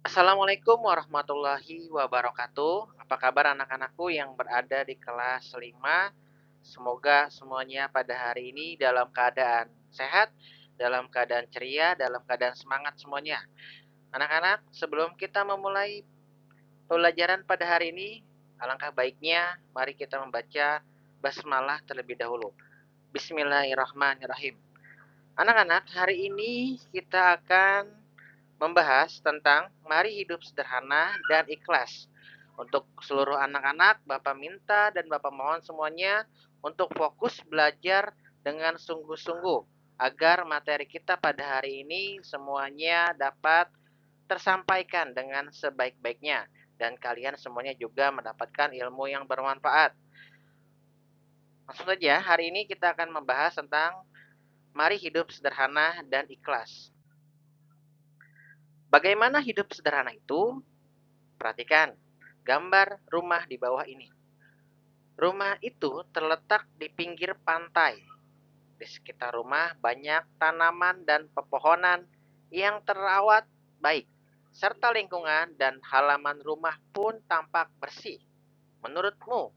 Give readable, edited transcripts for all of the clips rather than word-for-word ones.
Assalamualaikum warahmatullahi wabarakatuh. Apa kabar anak-anakku yang berada di kelas 5? Semoga semuanya pada hari ini dalam keadaan sehat, dalam keadaan ceria, dalam keadaan semangat semuanya. Anak-anak, sebelum kita memulai pembelajaran pada hari ini, alangkah baiknya mari kita membaca basmalah terlebih dahulu. Bismillahirrahmanirrahim. Anak-anak, hari ini kita akan membahas tentang mari hidup sederhana dan ikhlas. Untuk seluruh anak-anak, Bapak minta dan Bapak mohon semuanya untuk fokus belajar dengan sungguh-sungguh agar materi kita pada hari ini semuanya dapat tersampaikan dengan sebaik-baiknya dan kalian semuanya juga mendapatkan ilmu yang bermanfaat. Langsung saja, hari ini kita akan membahas tentang mari hidup sederhana dan ikhlas. Bagaimana hidup sederhana itu? Perhatikan gambar rumah di bawah ini. Rumah itu terletak di pinggir pantai. Di sekitar rumah banyak tanaman dan pepohonan yang terawat baik, serta lingkungan dan halaman rumah pun tampak bersih. Menurutmu,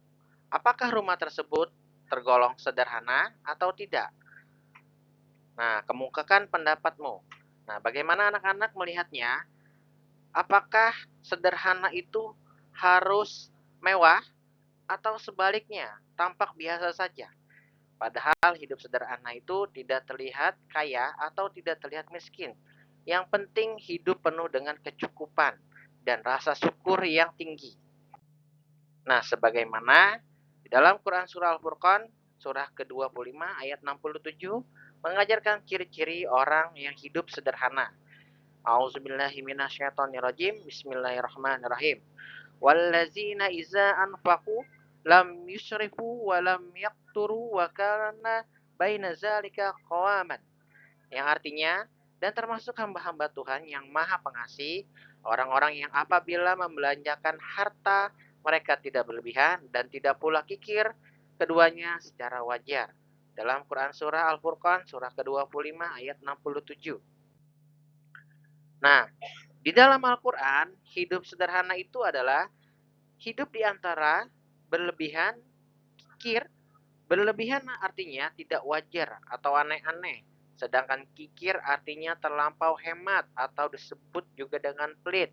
apakah rumah tersebut tergolong sederhana atau tidak? Nah, kemukakan pendapatmu. Nah, bagaimana anak-anak melihatnya? Apakah sederhana itu harus mewah atau sebaliknya tampak biasa saja? Padahal hidup sederhana itu tidak terlihat kaya atau tidak terlihat miskin. Yang penting hidup penuh dengan kecukupan dan rasa syukur yang tinggi. Nah, sebagaimana di dalam Quran Surah Al-Furqan, surah ke-25 ayat 67, mengajarkan ciri-ciri orang yang hidup sederhana. A'udzubillahi minasyaitonirrajim. Bismillahirrahmanirrahim. Wallazina iza anfaqu lam yusrifu wa lam yaqturu wa kana baina zalika qawaman. Yang artinya, dan termasuk hamba-hamba Tuhan yang Maha Pengasih, orang-orang yang apabila membelanjakan harta, mereka tidak berlebihan dan tidak pula kikir, keduanya secara wajar. Dalam Quran Surah Al-Furqan, surah ke-25 ayat 67. Nah, di dalam Al-Quran, hidup sederhana itu adalah hidup di antara berlebihan, kikir. Berlebihan artinya tidak wajar atau aneh-aneh. Sedangkan kikir artinya terlampau hemat atau disebut juga dengan pelit.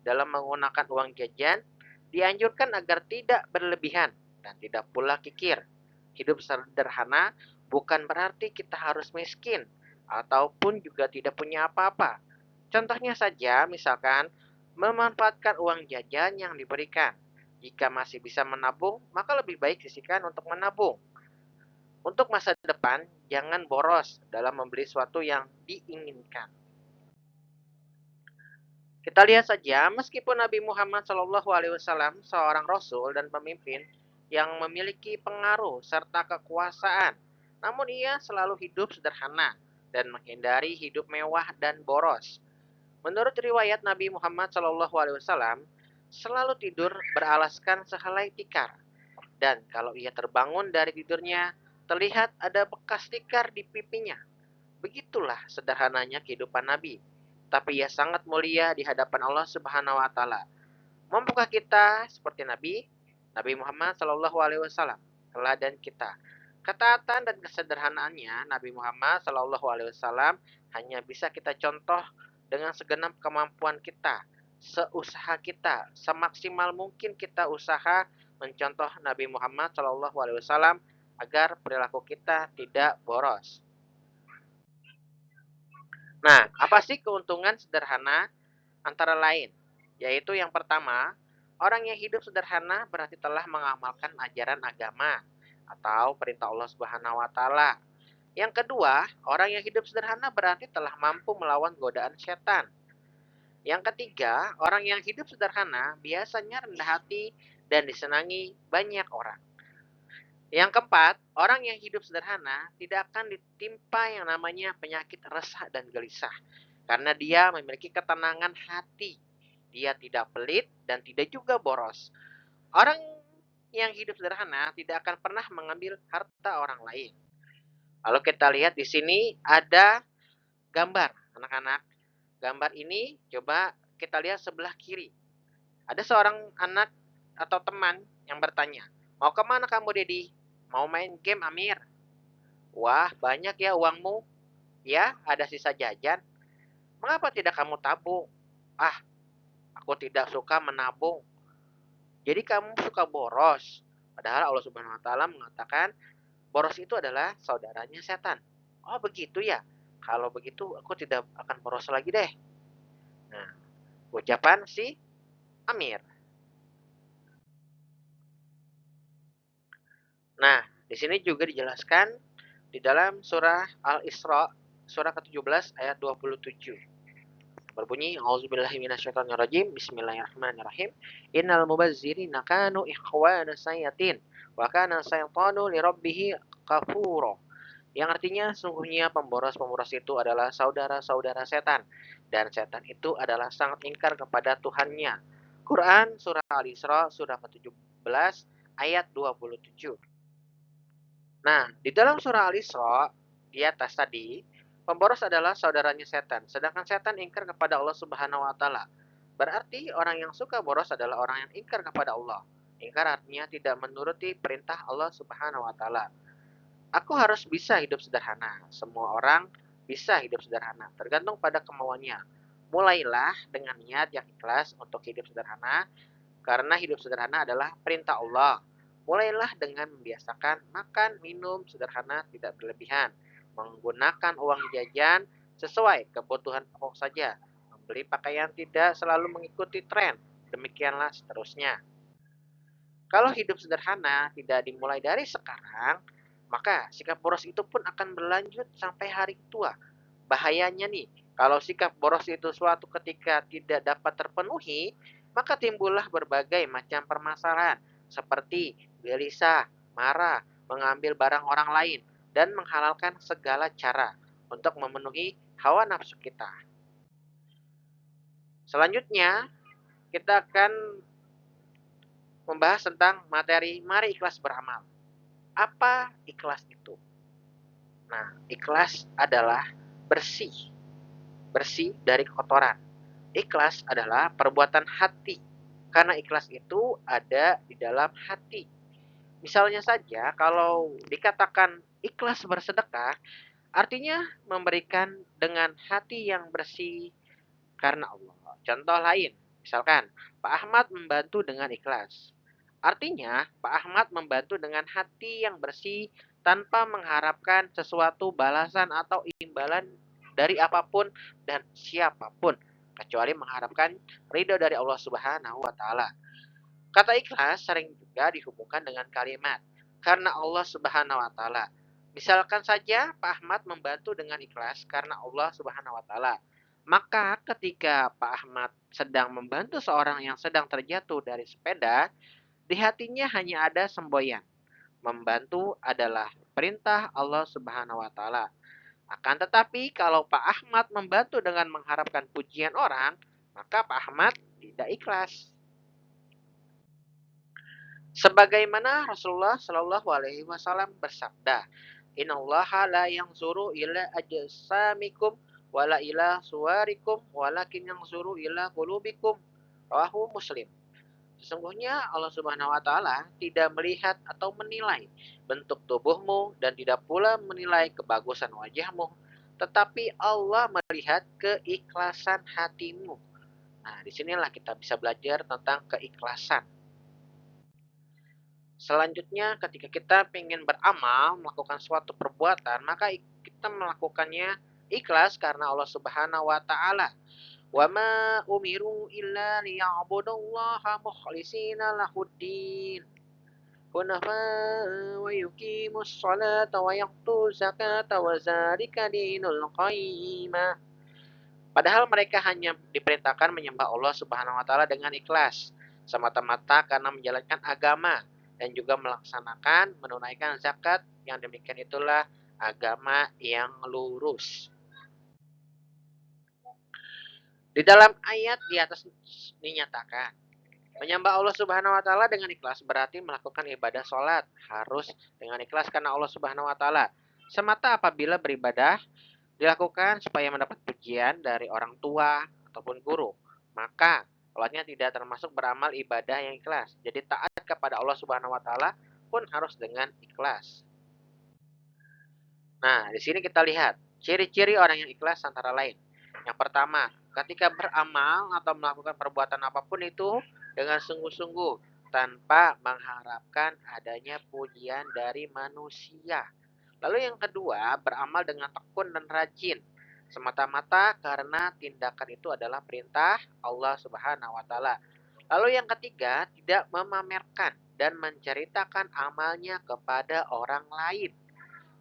Dalam menggunakan uang jajan, dianjurkan agar tidak berlebihan dan tidak pula kikir. Hidup sederhana bukan berarti kita harus miskin ataupun juga tidak punya apa-apa. Contohnya saja, misalkan memanfaatkan uang jajan yang diberikan. Jika masih bisa menabung, maka lebih baik sisihkan untuk menabung. Untuk masa depan, jangan boros dalam membeli sesuatu yang diinginkan. Kita lihat saja, meskipun Nabi Muhammad SAW seorang rasul dan pemimpin yang memiliki pengaruh serta kekuasaan, namun ia selalu hidup sederhana dan menghindari hidup mewah dan boros. Menurut riwayat Nabi Muhammad SAW, selalu tidur beralaskan sehelai tikar. Dan kalau ia terbangun dari tidurnya, terlihat ada bekas tikar di pipinya. Begitulah sederhananya kehidupan Nabi. Tapi ia sangat mulia di hadapan Allah Subhanahu wa taala. Mampukah kita seperti Nabi? Nabi Muhammad Shallallahu alaihi wasallam, teladan kita. Ketaatan dan kesederhanaannya Nabi Muhammad Shallallahu alaihi wasallam hanya bisa kita contoh dengan segenap kemampuan kita, seusaha kita, semaksimal mungkin kita usaha mencontoh Nabi Muhammad Shallallahu alaihi wasallam agar perilaku kita tidak boros. Nah, apa sih keuntungan sederhana? Antara lain, yaitu yang pertama, orang yang hidup sederhana berarti telah mengamalkan ajaran agama atau perintah Allah Subhanahu wa taala. Yang kedua, orang yang hidup sederhana berarti telah mampu melawan godaan setan. Yang ketiga, orang yang hidup sederhana biasanya rendah hati dan disenangi banyak orang. Yang keempat, orang yang hidup sederhana tidak akan ditimpa yang namanya penyakit resah dan gelisah. Karena dia memiliki ketenangan hati. Dia tidak pelit dan tidak juga boros. Orang yang hidup sederhana tidak akan pernah mengambil harta orang lain. Lalu kita lihat di sini ada gambar, anak-anak. Gambar ini coba kita lihat sebelah kiri. Ada seorang anak atau teman yang bertanya, "Mau kemana kamu, Dedi?" "Mau main game, Amir." "Wah, banyak ya uangmu." "Ya, ada sisa jajan." "Mengapa tidak kamu tabung?" "Ah, aku tidak suka menabung." "Jadi kamu suka boros?" Padahal Allah Subhanahu wa taala mengatakan boros itu adalah saudaranya setan. "Oh, begitu ya? Kalau begitu aku tidak akan boros lagi deh." Nah, ucapan si Amir. Nah, di sini juga dijelaskan di dalam surah Al-Isra, surah ke-17 ayat 27. Berbunyi, "A'udzubillahi minasyaitonirrajim. Bismillahirrahmanirrahim. Innal mubazzirina kanu ikhwana sayatin wa kana syaitanu lirabbih kafura." Yang artinya sungguhnya pemboros-pemboros itu adalah saudara-saudara setan dan setan itu adalah sangat ingkar kepada Tuhannya. Quran surah Al-Isra surah ke-17 ayat 27. Nah, di dalam surah Al-Isra di atas tadi, pemboros adalah saudaranya setan, sedangkan setan ingkar kepada Allah Subhanahu wa taala. Berarti orang yang suka boros adalah orang yang ingkar kepada Allah. Ingkar artinya tidak menuruti perintah Allah Subhanahu wa taala. Aku harus bisa hidup sederhana. Semua orang bisa hidup sederhana, tergantung pada kemauannya. Mulailah dengan niat yang ikhlas untuk hidup sederhana, karena hidup sederhana adalah perintah Allah. Mulailah dengan membiasakan makan, minum sederhana tidak berlebihan, menggunakan uang jajan sesuai kebutuhan pokok saja, membeli pakaian tidak selalu mengikuti tren, demikianlah seterusnya. Kalau hidup sederhana tidak dimulai dari sekarang, maka sikap boros itu pun akan berlanjut sampai hari tua. Bahayanya nih, kalau sikap boros itu suatu ketika tidak dapat terpenuhi, maka timbullah berbagai macam permasalahan seperti gelisah, marah, mengambil barang orang lain, dan menghalalkan segala cara untuk memenuhi hawa nafsu kita. Selanjutnya, kita akan membahas tentang materi mari ikhlas beramal. Apa ikhlas itu? Nah, ikhlas adalah bersih, bersih dari kotoran. Ikhlas adalah perbuatan hati, karena ikhlas itu ada di dalam hati. Misalnya saja, kalau dikatakan ikhlas bersedekah, artinya memberikan dengan hati yang bersih karena Allah. Contoh lain, misalkan Pak Ahmad membantu dengan ikhlas. Artinya, Pak Ahmad membantu dengan hati yang bersih tanpa mengharapkan sesuatu balasan atau imbalan dari apapun dan siapapun, kecuali mengharapkan ridho dari Allah Subhanahu wa taala. Kata ikhlas sering juga dihubungkan dengan kalimat karena Allah Subhanahu wa taala. Misalkan saja Pak Ahmad membantu dengan ikhlas karena Allah Subhanahu wa taala. Maka ketika Pak Ahmad sedang membantu seorang yang sedang terjatuh dari sepeda, di hatinya hanya ada semboyan. Membantu adalah perintah Allah Subhanahu wa taala. Akan tetapi kalau Pak Ahmad membantu dengan mengharapkan pujian orang, maka Pak Ahmad tidak ikhlas. Sebagaimana Rasulullah Shallallahu alaihi wasallam bersabda, "Innallaha la yanzuru ila ajsamikum wala ila suwarikum walakin yanzuru ila qulubikum." Rawahu Muslim. Sesungguhnya Allah Subhanahu wa taala tidak melihat atau menilai bentuk tubuhmu dan tidak pula menilai kebagusan wajahmu, tetapi Allah melihat keikhlasan hatimu. Nah, disinilah kita bisa belajar tentang keikhlasan. Selanjutnya, ketika kita ingin beramal, melakukan suatu perbuatan, maka kita melakukannya ikhlas karena Allah Subhanahu wa taala. Wa ma umiru illa liya'budullaha mukhlishina lahuddin. Hunafa wa yuqimus salata wa yaqtu zakata wa zalika dinul qayyimah. Padahal mereka hanya diperintahkan menyembah Allah Subhanahu wa taala dengan ikhlas, semata-mata karena menjalankan agama dan juga melaksanakan menunaikan zakat. Yang demikian itulah agama yang lurus. Di dalam ayat di atas dinyatakan, menyembah Allah Subhanahu wa taala dengan ikhlas berarti melakukan ibadah sholat harus dengan ikhlas karena Allah Subhanahu wa taala. Semata apabila beribadah dilakukan supaya mendapat pujian dari orang tua ataupun guru. maka sholatnya tidak termasuk beramal ibadah yang ikhlas. Jadi taat kepada Allah Subhanahu wa taala pun harus dengan ikhlas. Nah, di sini kita lihat ciri-ciri orang yang ikhlas antara lain. Yang pertama, ketika beramal atau melakukan perbuatan apapun itu dengan sungguh-sungguh tanpa mengharapkan adanya pujian dari manusia. Lalu yang kedua, beramal dengan tekun dan rajin semata-mata karena tindakan itu adalah perintah Allah Subhanahu wa taala. Lalu yang ketiga, tidak memamerkan dan menceritakan amalnya kepada orang lain.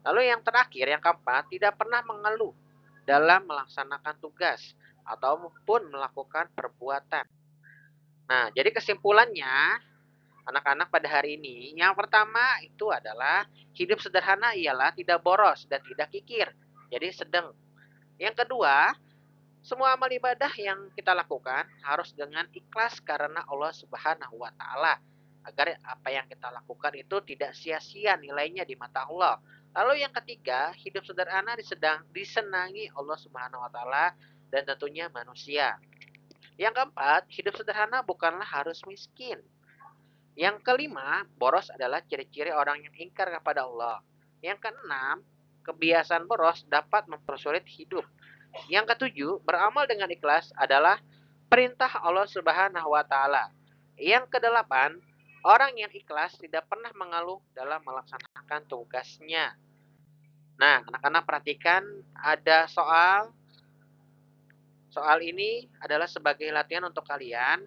Lalu yang terakhir, yang keempat, tidak pernah mengeluh dalam melaksanakan tugas ataupun melakukan perbuatan. Nah, jadi kesimpulannya, anak-anak pada hari ini, yang pertama itu adalah hidup sederhana ialah tidak boros dan tidak kikir. Jadi sedang. Yang kedua, semua amal ibadah yang kita lakukan harus dengan ikhlas karena Allah Subhanahu wa taala. Agar apa yang kita lakukan itu tidak sia-sia nilainya di mata Allah. Lalu yang ketiga, hidup sederhana disenangi Allah Subhanahu wa taala dan tentunya manusia. Yang keempat, hidup sederhana bukanlah harus miskin. Yang kelima, boros adalah ciri-ciri orang yang ingkar kepada Allah. Yang keenam, kebiasaan boros dapat mempersulit hidup. Yang ketujuh, beramal dengan ikhlas adalah perintah Allah Subhanahu wa taala. Yang kedelapan, orang yang ikhlas tidak pernah mengeluh dalam melaksanakan tugasnya. Nah, anak-anak perhatikan ada soal. Soal ini adalah sebagai latihan untuk kalian.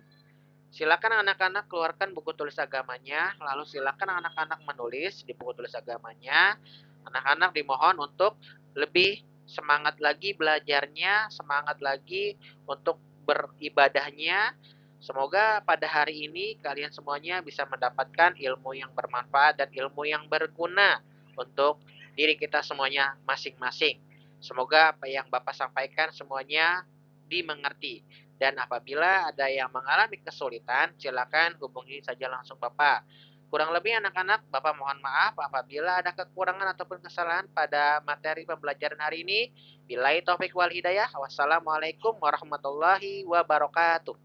Silakan anak-anak keluarkan buku tulis agamanya, lalu silakan anak-anak menulis di buku tulis agamanya. Anak-anak dimohon untuk lebih semangat lagi belajarnya, semangat lagi untuk beribadahnya. Semoga pada hari ini kalian semuanya bisa mendapatkan ilmu yang bermanfaat dan ilmu yang berguna untuk diri kita semuanya masing-masing. Semoga apa yang Bapak sampaikan semuanya dimengerti. Dan apabila ada yang mengalami kesulitan, silakan hubungi saja langsung Bapak. Kurang lebih anak-anak, Bapak mohon maaf apabila ada kekurangan ataupun kesalahan pada materi pembelajaran hari ini. Billahi taufik wal hidayah. Wassalamualaikum warahmatullahi wabarakatuh.